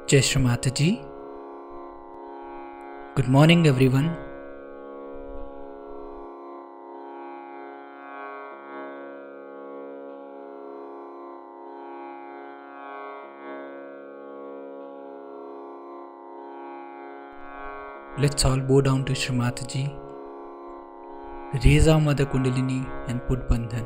Jai Shri Mataji. Good morning, everyone. Let's all bow down to Shri Mataji, raise our Mother Kundalini and put Bandhan.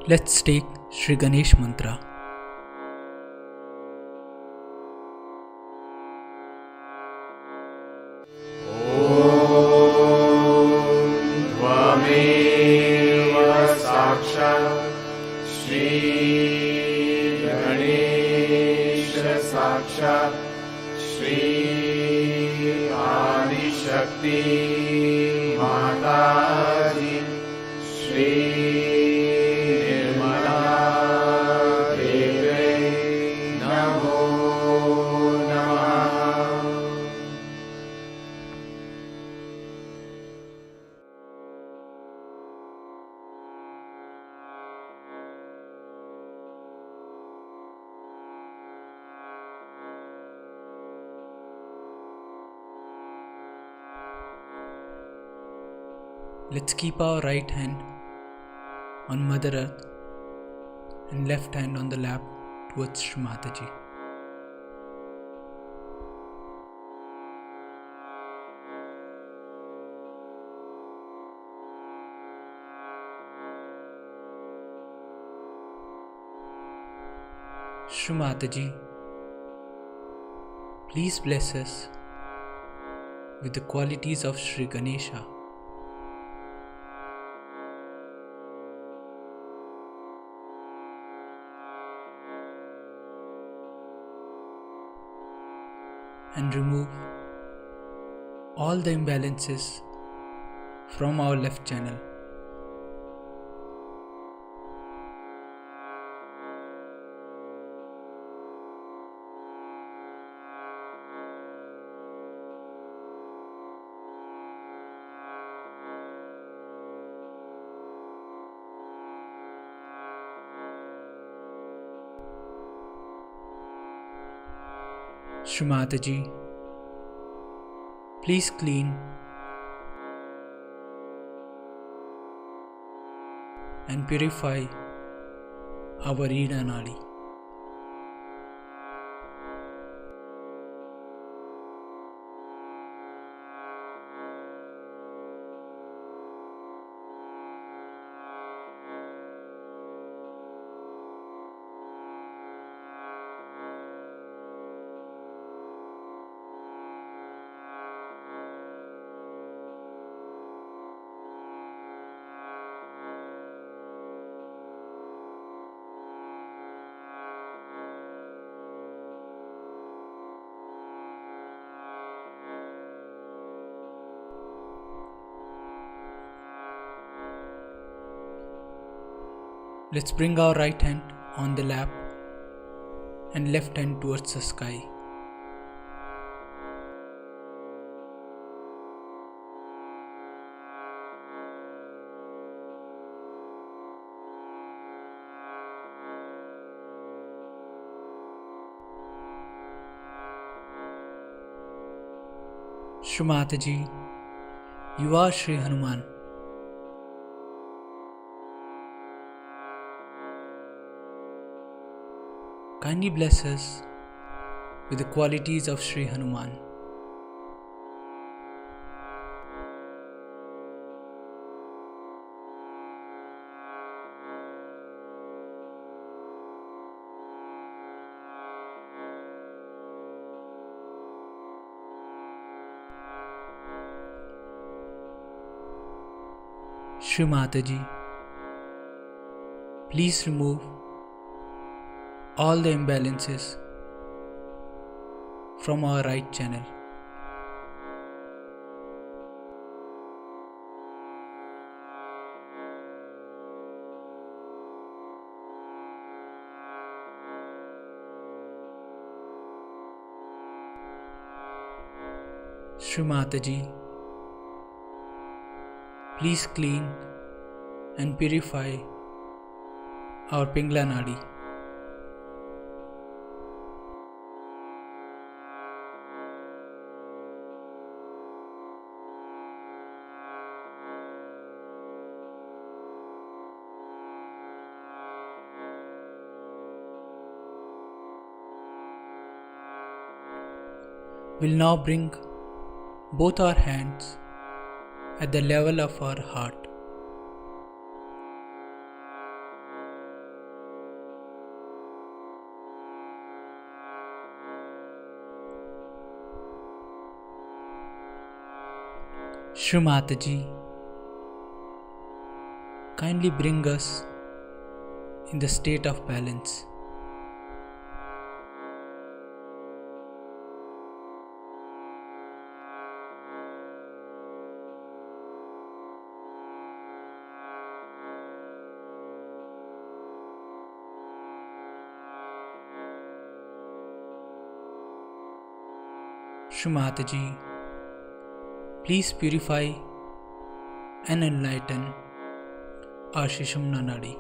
Let's take Shri Ganesh Mantra. साक्षात् श्री आदिशक्ति माता जी श्री निर्मला देवी नमो नमः। Let's keep our right hand on Mother Earth and left hand on the lap towards Shri Mataji. Shri Mataji, please bless us with the qualities of Shri Ganesha. And remove all the imbalances from our left channel. Shri Mataji, please clean and purify our Ida Nadi. Let's bring our right hand on the lap and left hand towards the sky. Shri Mataji, you are Shri Hanuman. Kindly bless us with the qualities of Shri Hanuman. Shri Mataji, please remove all the imbalances from our right channel. Shri Mataji, please clean and purify our Pingla Nadi. We'll now bring both our hands at the level of our heart. Shri Mataji, kindly bring us in the state of balance. Shri Mataji, please purify and enlighten our Sushumna Nadi.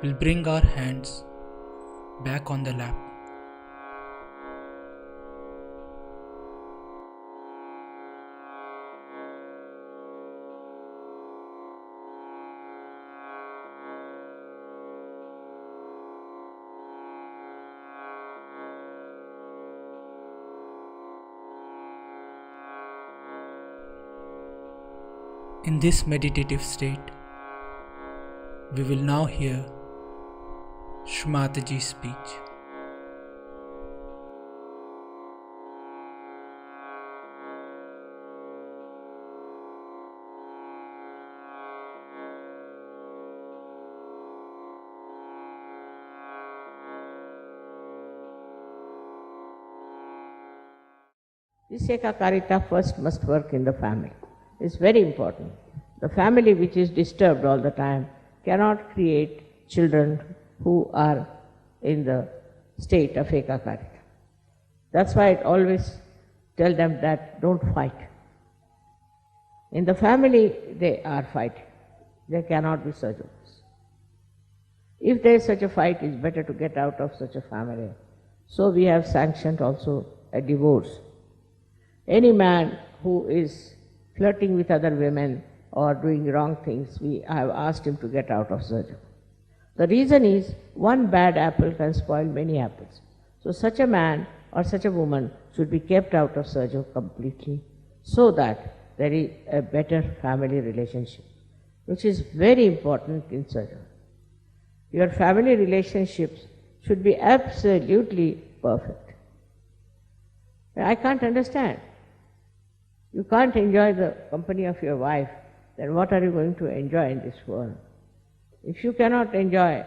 We'll bring our hands back on the lap. In this meditative state, we will now hear Shri Mataji's speech. This ekakarita first must work in the family. It's very important. The family which is disturbed all the time cannot create children who are in the state of ekakarita. That's why I always tell them that don't fight. In the family, they are fighting. There cannot be sajogas. If there is such a fight, it's better to get out of such a family. So we have sanctioned also a divorce. Any man who is flirting with other women or doing wrong things, we have asked him to get out of sajoga. The reason is, one bad apple can spoil many apples. So such a man or such a woman should be kept out of sajoga completely, so that there is a better family relationship, which is very important in sajoga. Your family relationships should be absolutely perfect. I can't understand. You can't enjoy the company of your wife, then what are you going to enjoy in this world? If you cannot enjoy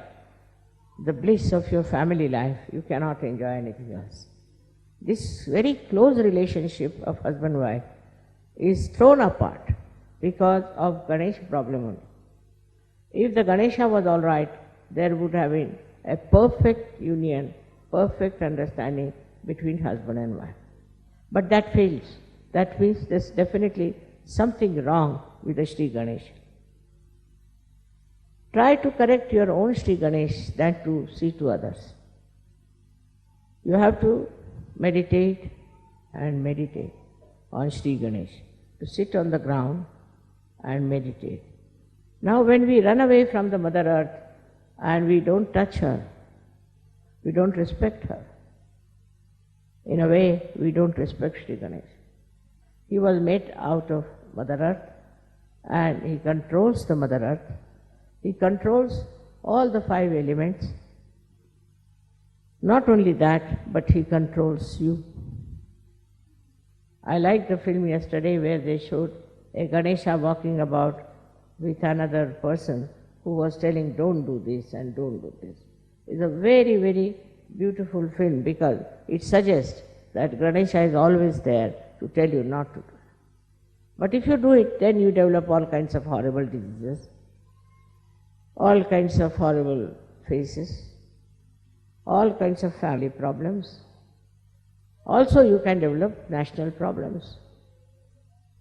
the bliss of your family life, you cannot enjoy anything else. This very close relationship of husband-wife is thrown apart because of Ganesha problem only. If the Ganesha was all right, there would have been a perfect union, perfect understanding between husband and wife. But that fails. That means there's definitely something wrong with the Sri Ganesha. Try to correct your own Sri Ganesh than to see to others. You have to meditate and meditate on Sri Ganesh, to sit on the ground and meditate. Now when we run away from the Mother Earth and we don't touch her, we don't respect her. In a way, we don't respect Sri Ganesh. He was made out of Mother Earth and he controls the Mother Earth. He controls all the 5 elements. Not only that, but he controls you. I liked the film yesterday where they showed a Ganesha walking about with another person who was telling, don't do this and don't do this. It's a very, very beautiful film because it suggests that Ganesha is always there to tell you not to do it. But if you do it, then you develop all kinds of horrible diseases, all kinds of horrible faces, all kinds of family problems. Also you can develop national problems.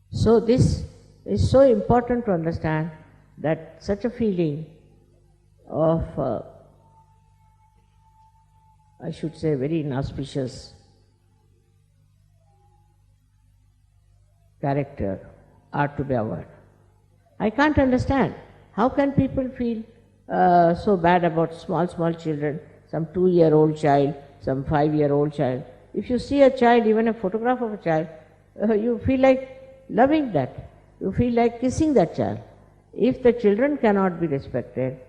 So this is so important to understand that such a feeling of, I should say, very inauspicious character are to be avoided. I can't understand. How can people feel so bad about small children, some 2-year-old child, some 5-year-old child? If you see a child, even a photograph of a child, you feel like loving that. You feel like kissing that child. If the children cannot be respected,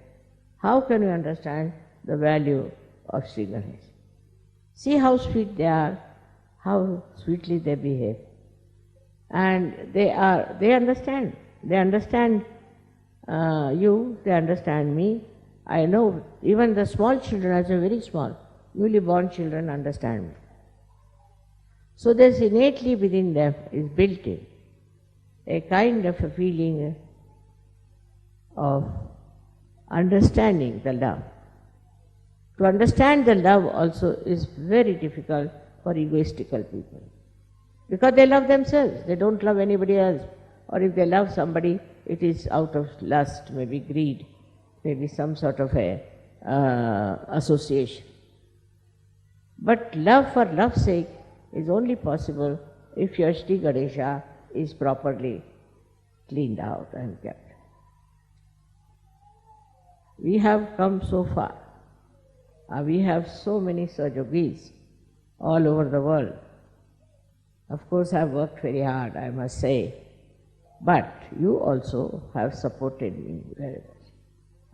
how can you understand the value of Sri Ganesh? See how sweet they are, how sweetly they behave. And they understand. They understand you, they understand me. I know even the small children, as a very small, newly born children understand me. So there's innately within them, is built in, a kind of a feeling of understanding the love. To understand the love also is very difficult for egoistical people. Because they love themselves, they don't love anybody else. Or if they love somebody, it is out of lust, maybe greed, maybe some sort of a association. But love for love's sake is only possible if your Sri Ganesha is properly cleaned out and kept. We have come so far. We have so many Sahajogis all over the world. Of course, I have worked very hard, I must say. But you also have supported me very much.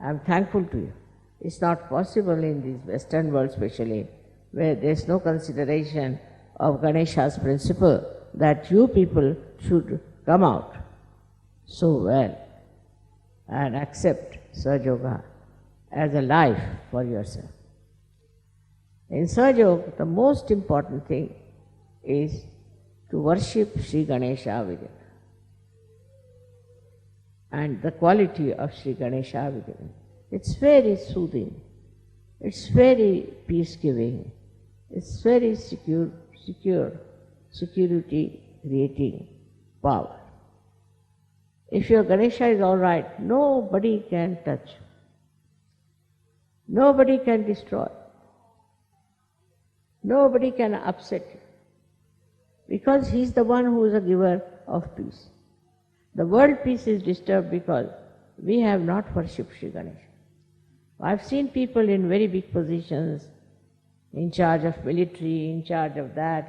I am thankful to you. It's not possible in this Western world especially, where there is no consideration of Ganesha's principle that you people should come out so well and accept Sahaja as a life for yourself. In Sahaja, the most important thing is to worship Sri Ganesha within. And the quality of Sri Ganesha within. It's very soothing. It's very peace-giving. It's very security creating power. If your Ganesha is all right, nobody can touch. Nobody can destroy. Nobody can upset you. Because he is the one who is a giver of peace. The world peace is disturbed because we have not worshipped Sri Ganesha. I've seen people in very big positions, in charge of military, in charge of that,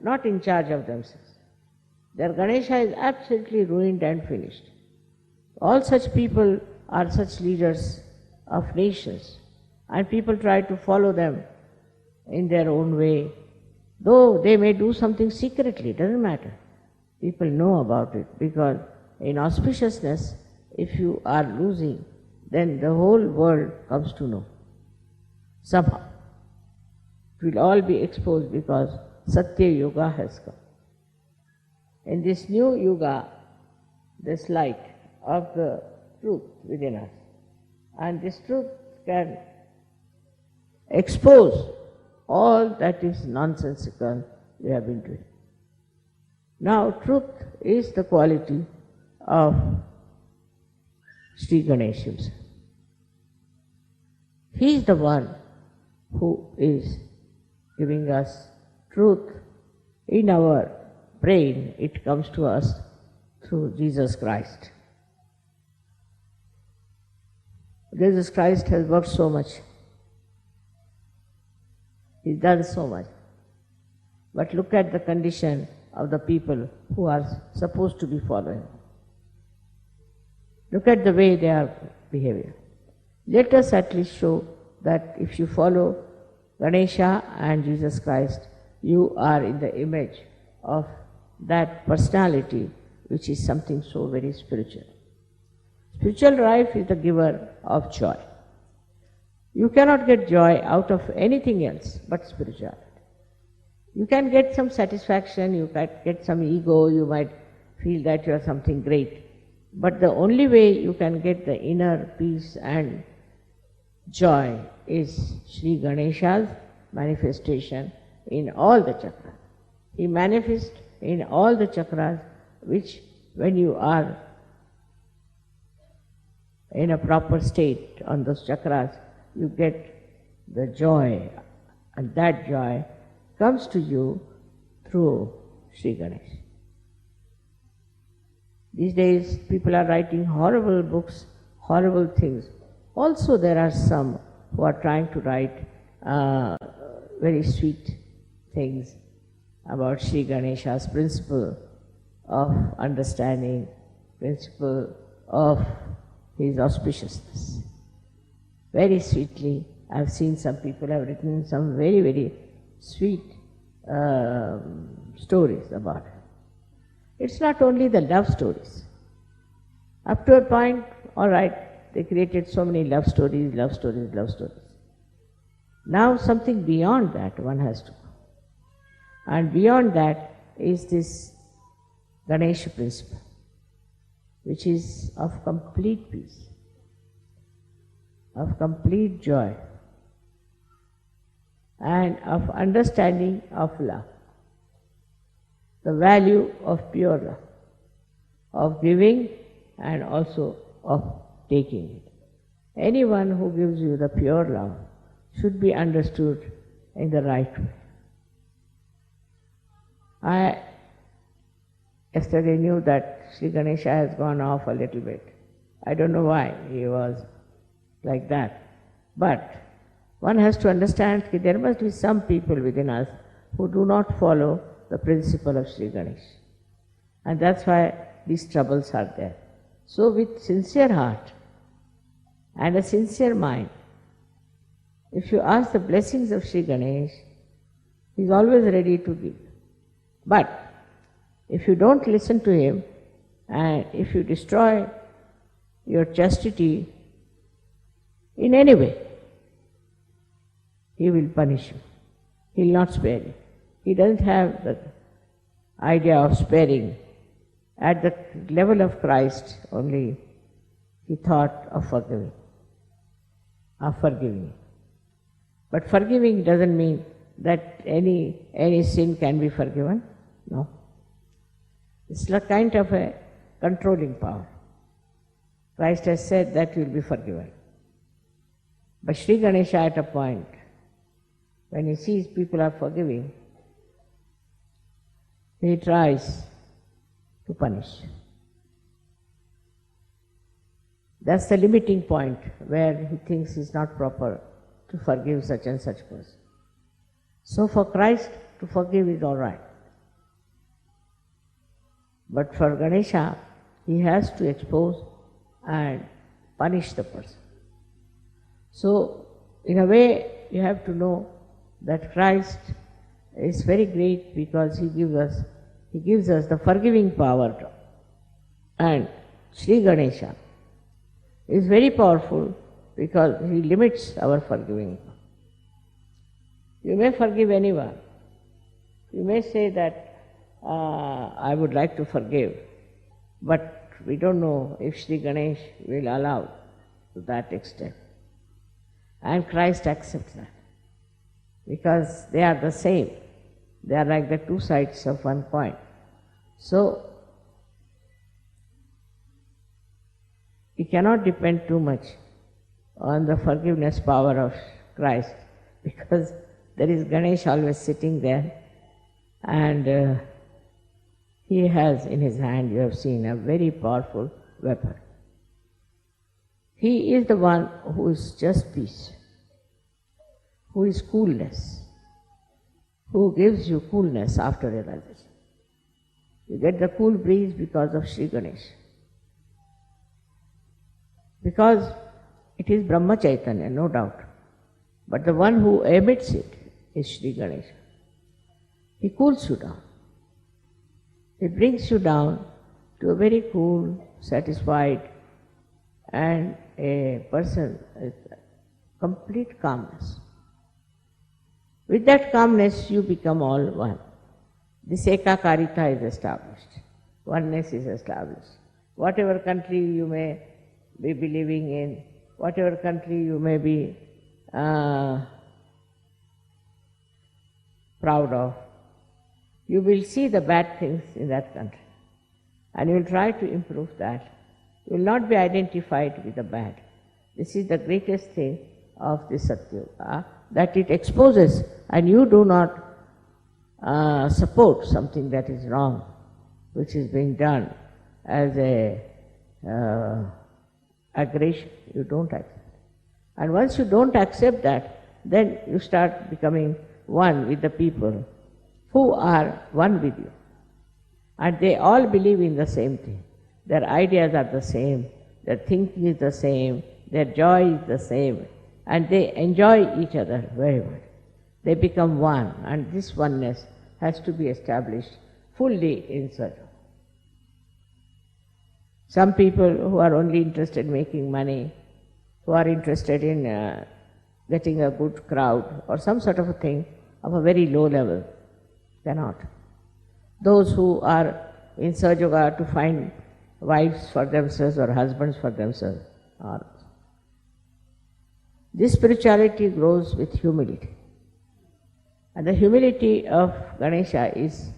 not in charge of themselves. Their Ganesha is absolutely ruined and finished. All such people are such leaders of nations, and people try to follow them in their own way. Though they may do something secretly, it doesn't matter. People know about it, because in auspiciousness, if you are losing, then the whole world comes to know. Somehow. It will all be exposed because Satya Yuga has come. In this new Yuga, this light of the truth within us, and this truth can expose all that is nonsensical we have been doing. Now, truth is the quality of Sri Ganesha himself. He is the one who is giving us truth in our brain. It comes to us through Jesus Christ. Jesus Christ has worked so much. He's done so much. But look at the condition of the people who are supposed to be following. Look at the way they are behaving. Let us at least show that if you follow Ganesha and Jesus Christ, you are in the image of that personality which is something so very spiritual. Spiritual life is the giver of joy. You cannot get joy out of anything else but spirituality. You can get some satisfaction, you can get some ego, you might feel that you are something great. But the only way you can get the inner peace and joy is Sri Ganesha's manifestation in all the chakras. He manifests in all the chakras, which when you are in a proper state on those chakras, you get the joy, and that joy comes to you through Sri Ganesha. These days people are writing horrible books, horrible things. Also there are some who are trying to write very sweet things about Sri Ganesha's principle of understanding, principle of his auspiciousness. Very sweetly, I have seen some people have written some very, very sweet stories about it. It's not only the love stories. Up to a point, all right, they created so many love stories. Now something beyond that one has to go. And beyond that is this Ganesha principle, which is of complete peace, of complete joy, and of understanding of love, the value of pure love, of giving and also of taking it. Anyone who gives you the pure love should be understood in the right way. I yesterday knew that Sri Ganesha has gone off a little bit. I don't know why he was like that. But one has to understand that there must be some people within us who do not follow the principle of Sri Ganesha. And that's why these troubles are there. So with sincere heart and a sincere mind, if you ask the blessings of Sri Ganesha, he is always ready to give. But if you don't listen to him, and if you destroy your chastity in any way, he will punish you. He will not spare you. He doesn't have the idea of sparing. At the level of Christ only he thought of forgiving. But forgiving doesn't mean that any sin can be forgiven. No. It's a kind of a controlling power. Christ has said that you will be forgiven. But Sri Ganesha at a point, when he sees people are forgiving, he tries to punish. That's the limiting point where he thinks it's not proper to forgive such and such person. So for Christ to forgive is all right. But for Ganesha, he has to expose and punish the person. So in a way you have to know that Christ is very great because he gives us the forgiving power. And Sri Ganesha is very powerful because he limits our forgiving. You may forgive anyone. You may say that I would like to forgive, but we don't know if Sri Ganesh will allow to that extent. And Christ accepts that because they are the same. They are like the two sides of one coin. So we cannot depend too much on the forgiveness power of Christ because there is Ganesh always sitting there, and he has in his hand, you have seen, a very powerful weapon. He is the one who is just peace, who is coolness, who gives you coolness after realization. You get the cool breeze because of Sri Ganesh. Because it is Brahma Chaitanya, no doubt. But the one who emits it is Sri Ganesha. He cools you down. He brings you down to a very cool, satisfied, and a person with complete calmness. With that calmness, you become all one. This ekakarita is established. Oneness is established. Whatever country you may be believing in, whatever country you may be proud of, you will see the bad things in that country and you will try to improve that. You will not be identified with the bad. This is the greatest thing of this Satyuga, that it exposes and you do not support something that is wrong, which is being done as a aggression. You don't accept. And once you don't accept that, then you start becoming one with the people who are one with you. And they all believe in the same thing. Their ideas are the same, their thinking is the same, their joy is the same, and they enjoy each other very much. They become one, and this oneness has to be established fully in Sadhu. Some people who are only interested in making money, who are interested in getting a good crowd or some sort of a thing of a very low level, cannot. Those who are in Sahaja to find wives for themselves or husbands for themselves are. This spirituality grows with humility. And the humility of Ganesha is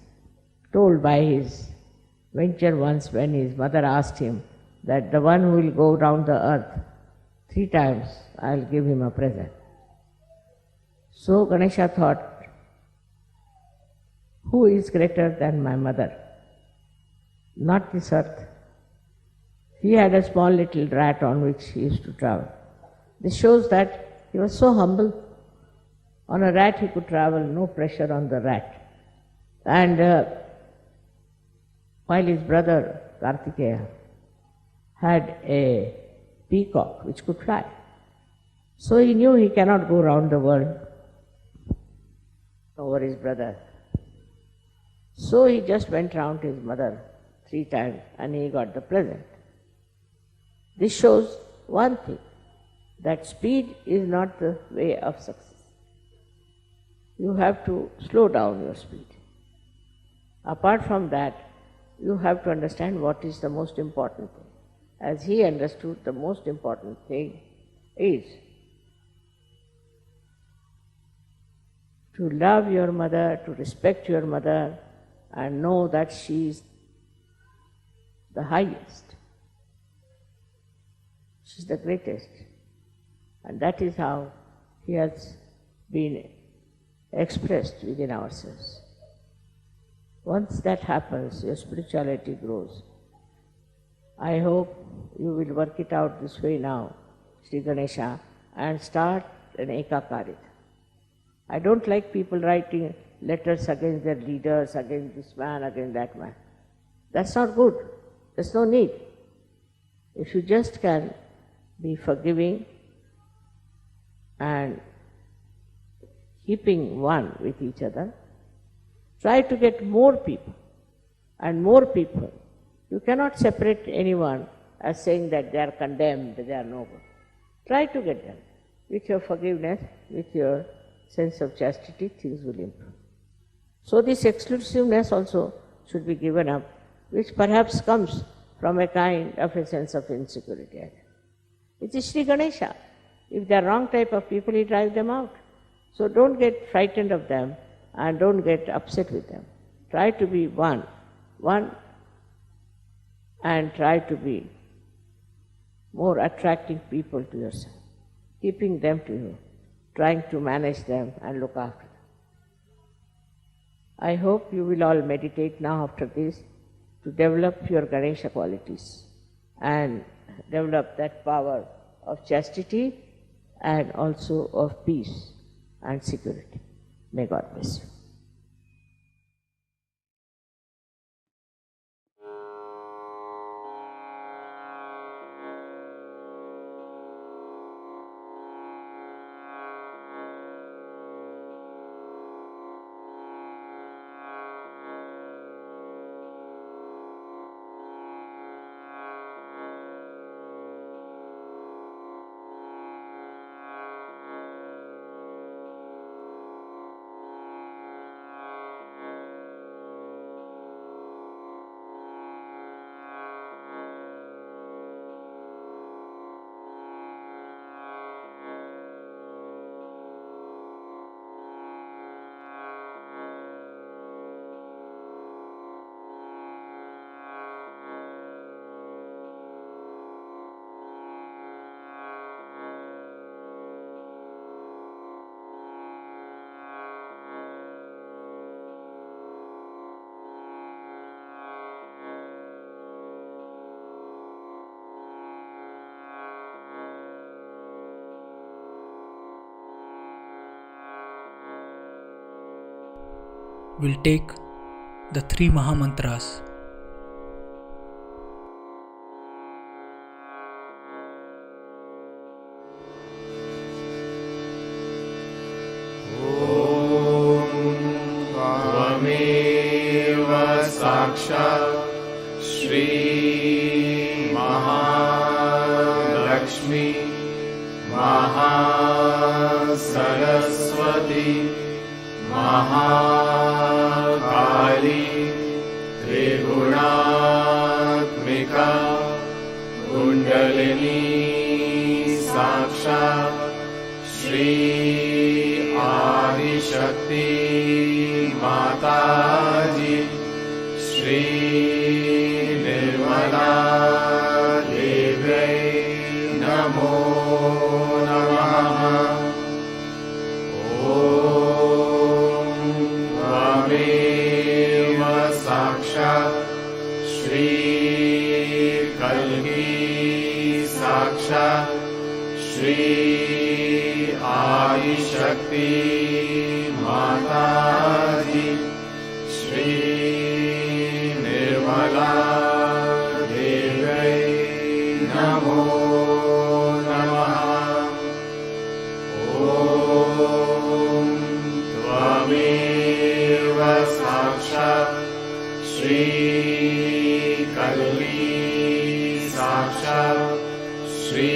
told by his venture once when his mother asked him that the one who will go round the earth 3 times, I will give him a present. So Ganesha thought, who is greater than my mother? Not this earth. He had a small little rat on which he used to travel. This shows that he was so humble. On a rat he could travel, no pressure on the rat. And while his brother Kartikeya had a peacock which could fly. So he knew he cannot go round the world over his brother. So he just went round his mother 3 times and he got the present. This shows one thing, that speed is not the way of success. You have to slow down your speed. Apart from that, you have to understand what is the most important thing. As he understood, the most important thing is to love your mother, to respect your mother, and know that she is the highest. She is the greatest. And that is how he has been expressed within ourselves. Once that happens, your spirituality grows. I hope you will work it out this way now, Sri Ganesha, and start an Ekakarita. I don't like people writing letters against their leaders, against this man, against that man. That's not good. There's no need. If you just can be forgiving and keeping one with each other, try to get more people and more people. You cannot separate anyone as saying that they are condemned, they are no good. Try to get them. With your forgiveness, with your sense of chastity, things will improve. So this exclusiveness also should be given up, which perhaps comes from a kind of a sense of insecurity. It is Sri Ganesha. If they are wrong type of people, he drives them out. So don't get frightened of them and don't get upset with them. Try to be one, and try to be more attracting people to yourself, keeping them to you, trying to manage them and look after them. I hope you will all meditate now after this to develop your Ganesha qualities and develop that power of chastity and also of peace and security. May God bless you. We'll take the 3 Mahamantras. त्वमेव साक्षात् श्री महालक्ष्मी महासरस्वती महाकाली त्रिगुणात्मिका कुण्डलिनी साक्षात् श्री आदिशक्ति माताजी श्री निर्मला देव्यै नमो नमः। त्वमेव साक्षात् श्री कल्की साक्षात् श्री आदिशक्ति माताजी श्री निर्मला देव्यै नमो नमः। त्वमेव साक्षात् श्री कल्की साक्षात् श्री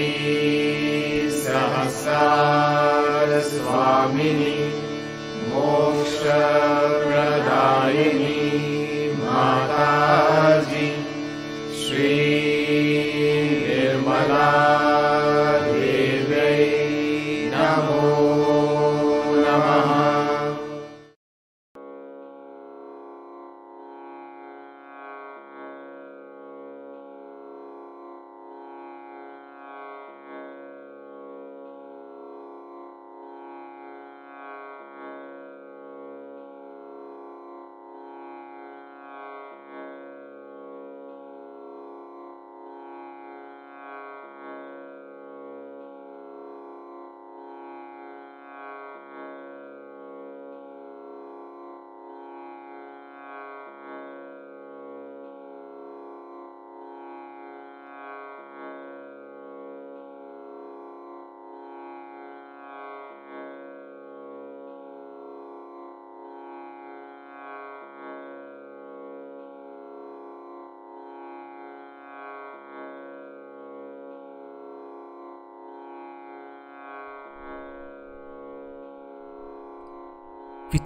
सहस्रार स्वामिनी मोक्षप्रदायिनी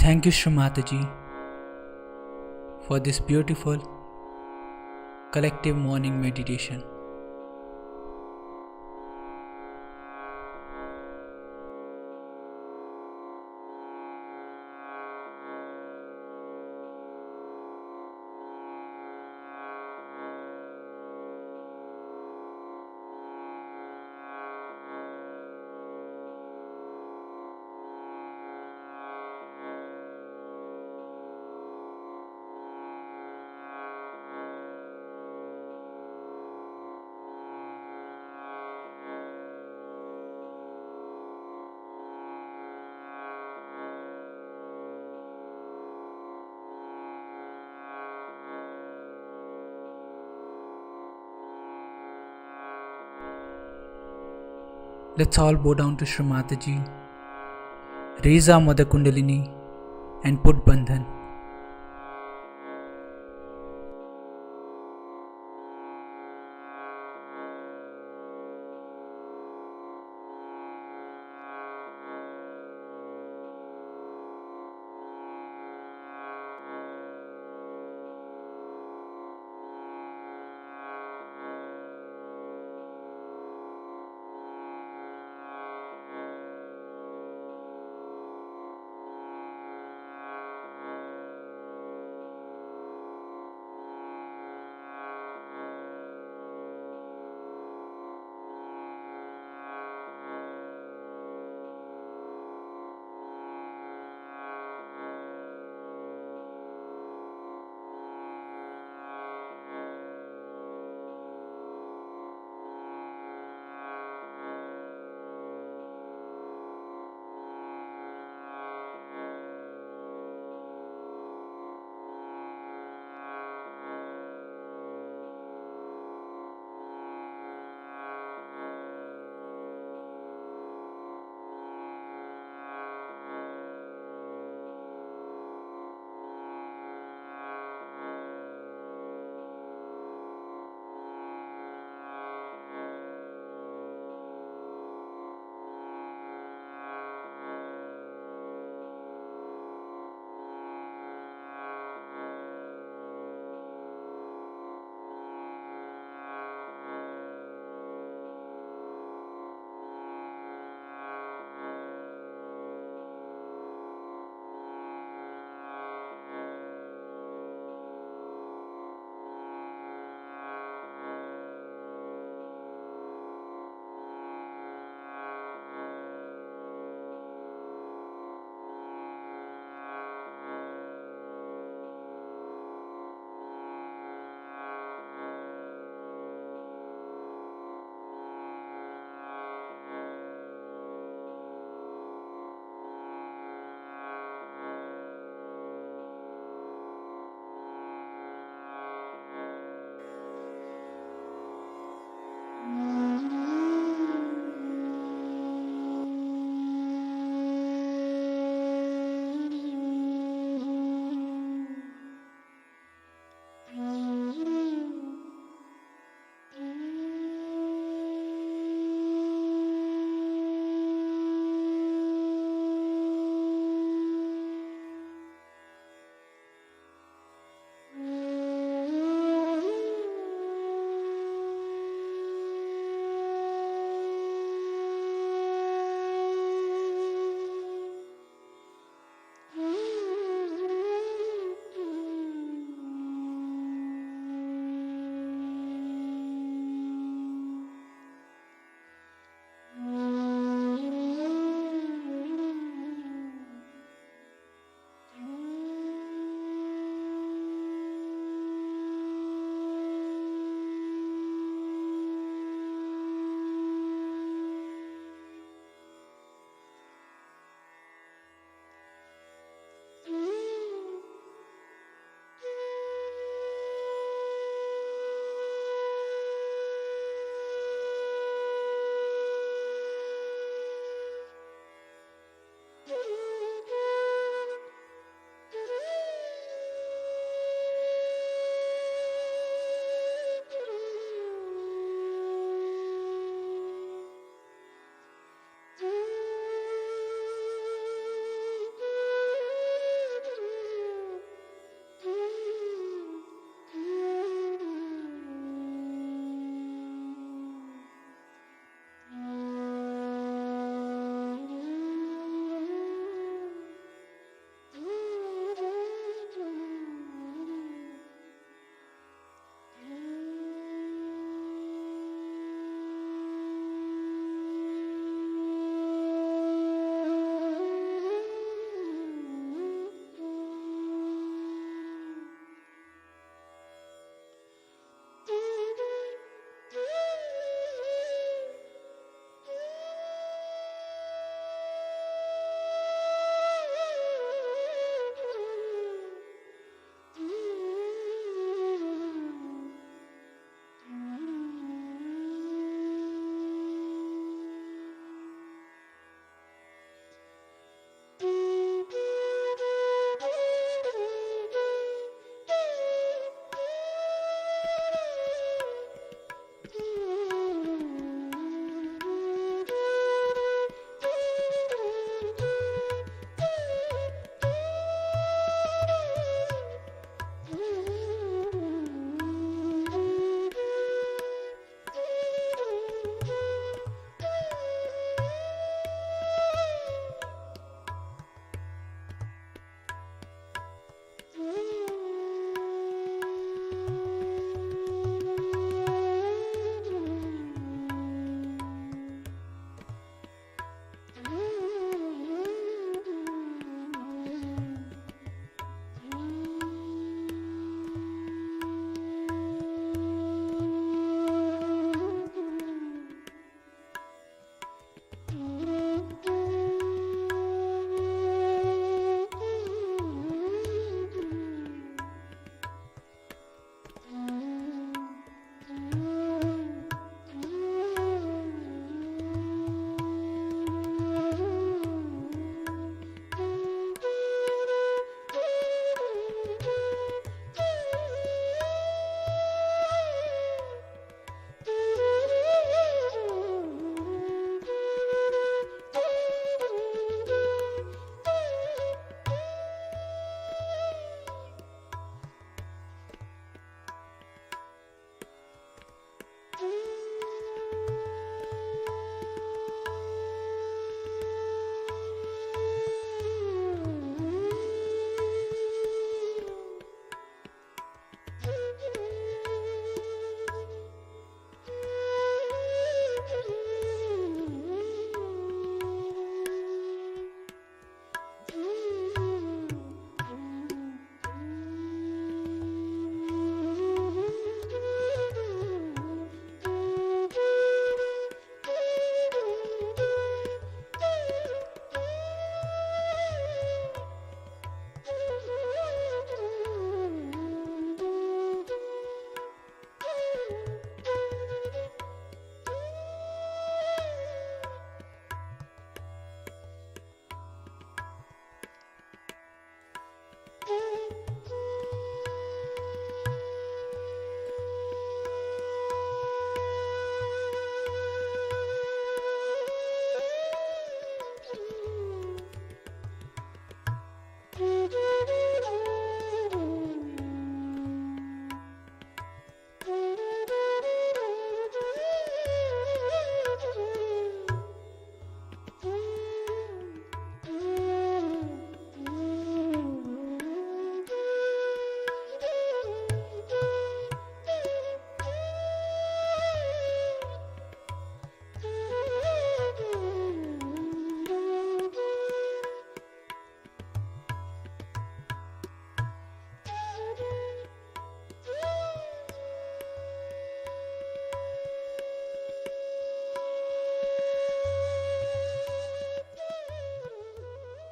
thank you, Shri Mataji, for this beautiful collective morning meditation. Let's all bow down to Shri Mataji, raise our Mother Kundalini and put Bandhan.